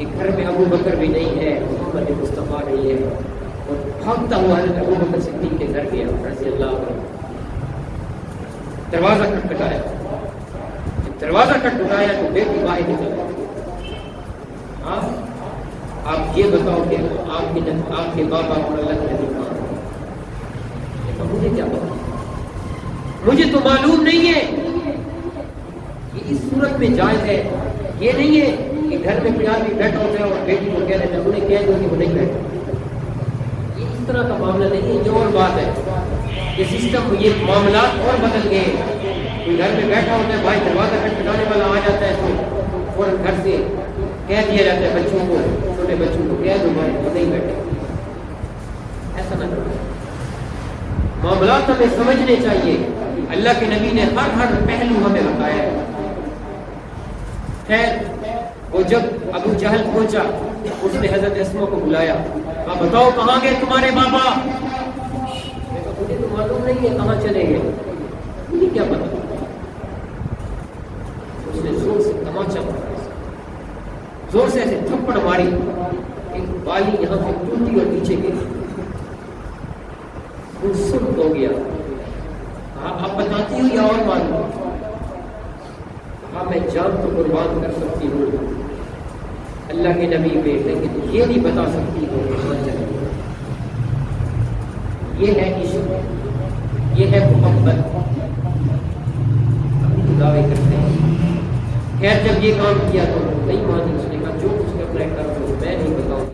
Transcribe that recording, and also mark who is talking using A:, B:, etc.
A: کہ گھر میں ابو بکر بھی نہیں ہے، محمد مصطفیٰ نہیں ہے، اور بھاگتا ہوا حضرت ابو بکر صدیق کے گھر گیا رضی اللہ عنہ، دروازہ کھٹکھٹایا، دروازہ کھٹکھٹایا تو بیٹی باہر نکل گئی۔ آپ یہ بتاؤ کہ آپ کے بابا اور اللہ کے نبی کہاں ہیں؟ مجھے کیا پتا، مجھے تو معلوم نہیں ہے کہ اس صورت میں جائز ہے۔ یہ نہیں ہے کہ گھر میں کوئی آدمی بیٹھا ہوتا ہے اور بیٹی کو کہہ رہے ہیں انہیں کہہ دو کہ وہ نہیں بیٹھا، یہ اس طرح کا معاملہ نہیں ہے، یہ اور بات ہے۔ یہ سسٹم، یہ معاملات اور بدل گئے۔ کوئی گھر میں بیٹھا ہوتا ہے، بھائی دروازہ کھٹکھٹانے والا آ جاتا ہے تو فوراً گھر سے کہہ دیا جاتا ہے بچوں کو، چھوٹے بچوں کو کہہ دو بھائی وہ نہیں بیٹھے، ایسا نہ کرو۔ معاملات ہمیں سمجھنے چاہیے، اللہ کے نبی نے ہر پہلو ہمیں بتایا ہے۔ خیر، وہ جب ابو جہل پہنچا اس نے حضرت اسما کو بلایا، کہا بتاؤ کہاں گئے تمہارے بابا؟ مجھے تو معلوم نہیں ہے کہاں چلے گئے، مجھے کیا پتا۔ اس نے زور سے تماچا مارا، زور سے ایسے تھپڑ ماری، ایک بالی یہاں سے ٹوٹی اور نیچے گئی، وہ سرخ ہو گیا۔ آپ بتاتی ہو یا اور معلوم؟ میں جان تو قربان کر سکتی ہوں اللہ کے نبی پہ، لیکن یہ نہیں بتا سکتی ہوں کہ کہاں چلے۔ یہ ہے عشق، یہ ہے محبت، ہم دعوے کرتے ہیں۔ خیر جب یہ کام کیا تو نہیں مانی، اس نے کہا جو